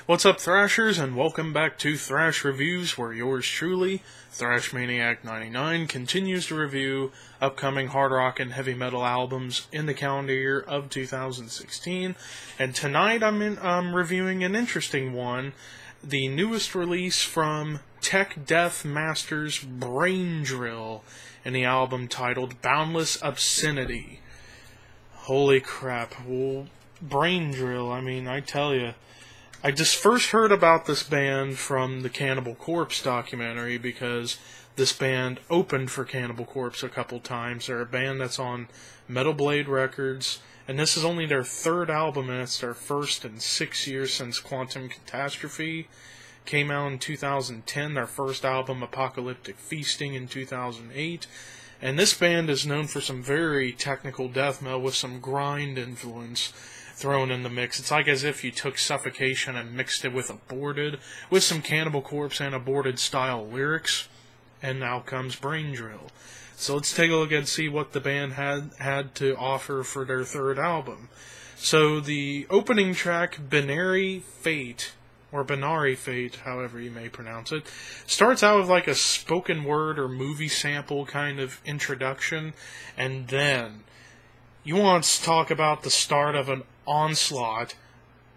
What's up, Thrashers, and welcome back to Thrash Reviews, where yours truly, Thrash Maniac 99, continues to review upcoming hard rock and heavy metal albums in the calendar year of 2016. And tonight I'm reviewing an interesting one, the newest release from Tech Death Masters Brain Drill, and the album titled Boundless Obscenity. Holy crap. Well, Brain Drill, I tell you. I just first heard about this band from the Cannibal Corpse documentary because this band opened for Cannibal Corpse a couple times. They're a band that's on Metal Blade Records, and this is only their third album, and it's their first in 6 years since Quantum Catastrophe came out in 2010. Their first album, Apocalyptic Feasting, in 2008. And this band is known for some very technical death metal with some grind influence thrown in the mix. It's like as if you took Suffocation and mixed it with Aborted, with some Cannibal Corpse and Aborted style lyrics, and now comes Brain Drill. So let's take a look and see what the band had to offer for their third album. So the opening track, Binary Fate, or Binary Fate, however you may pronounce it, starts out with like a spoken word or movie sample kind of introduction, and then you want to talk about the start of an onslaught.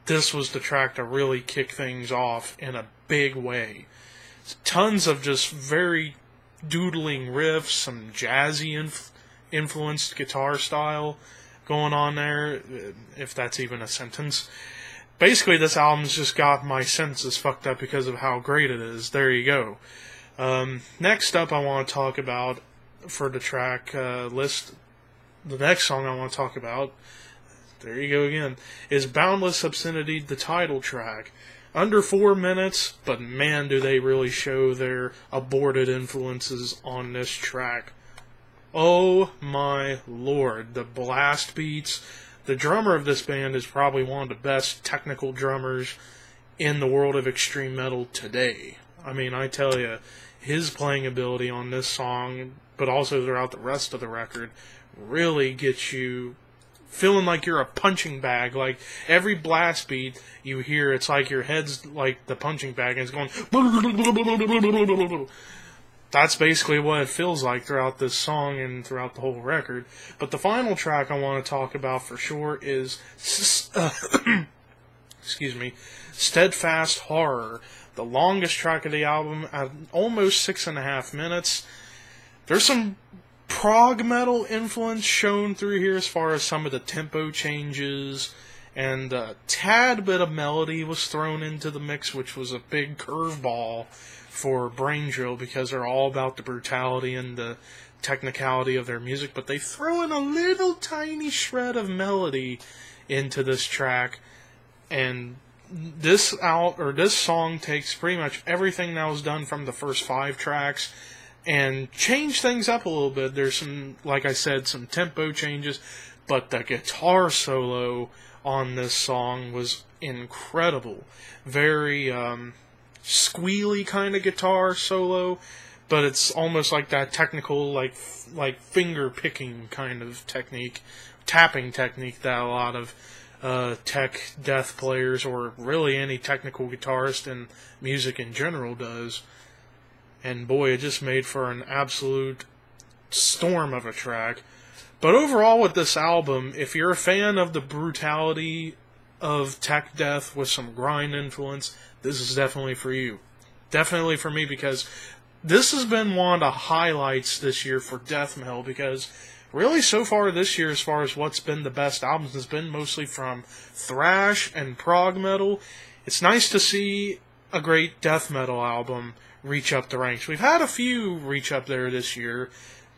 This was the track to really kick things off in a big way. Tons of just very doodling riffs, some jazzy influenced guitar style going on there, if that's even a sentence. Basically, this album's just got my senses fucked up because of how great it is. There you go. Next up, I want to talk about, for the track list, the next song I want to talk about, there you go again, is Boundless Obscenity, the title track. Under 4 minutes, but man, do they really show their Aborted influences on this track. Oh my lord, the blast beats. The drummer of this band is probably one of the best technical drummers in the world of extreme metal today. I tell you, his playing ability on this song, but also throughout the rest of the record, really gets you feeling like you're a punching bag. Like, every blast beat you hear, it's like your head's like the punching bag, and it's going... That's basically what it feels like throughout this song and throughout the whole record. But the final track I want to talk about for sure is... excuse me. Steadfast Horror. The longest track of the album, at almost 6.5 minutes. There's some prog metal influence shown through here as far as some of the tempo changes, and a tad bit of melody was thrown into the mix, which was a big curveball for Brain Drill because they're all about the brutality and the technicality of their music, but they throw in a little tiny shred of melody into this track, and this song takes pretty much everything that was done from the first 5 tracks and change things up a little bit. There's some, like I said, some tempo changes, but the guitar solo on this song was incredible. Very squealy kind of guitar solo, but it's almost like that technical, like finger picking kind of technique, tapping technique that a lot of tech death players, or really any technical guitarist in music in general, does. And boy, it just made for an absolute storm of a track. But overall with this album, if you're a fan of the brutality of tech death with some grind influence, this is definitely for you. Definitely for me, because this has been one of the highlights this year for death metal, because really so far this year, as far as what's been the best albums, has been mostly from thrash and prog metal. It's nice to see a great death metal album reach up the ranks. We've had a few reach up there this year.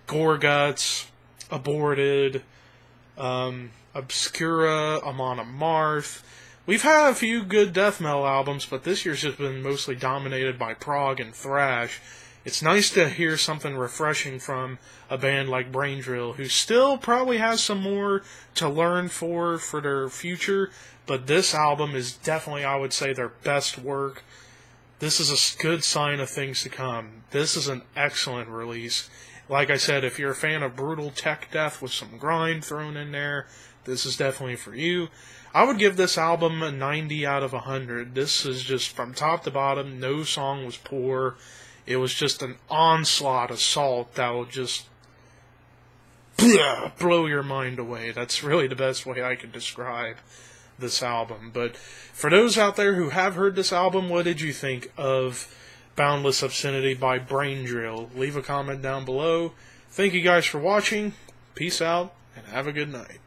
Gorguts, Aborted, Obscura, Amon Amarth. We've had a few good death metal albums, but this year's just been mostly dominated by prog and thrash. It's nice to hear something refreshing from a band like Brain Drill, who still probably has some more to learn for their future, but this album is definitely, I would say, their best work. This is a good sign of things to come. This is an excellent release. Like I said, if you're a fan of brutal tech death with some grind thrown in there, this is definitely for you. I would give this album a 90 out of 100. This is just from top to bottom. No song was poor. It was just an onslaught assault that will just blow your mind away. That's really the best way I could describe this album. But for those out there who have heard this album, what did you think of Boundless Obscenity by Brain Drill? Leave a comment down below. Thank you guys for watching. Peace out, and have a good night.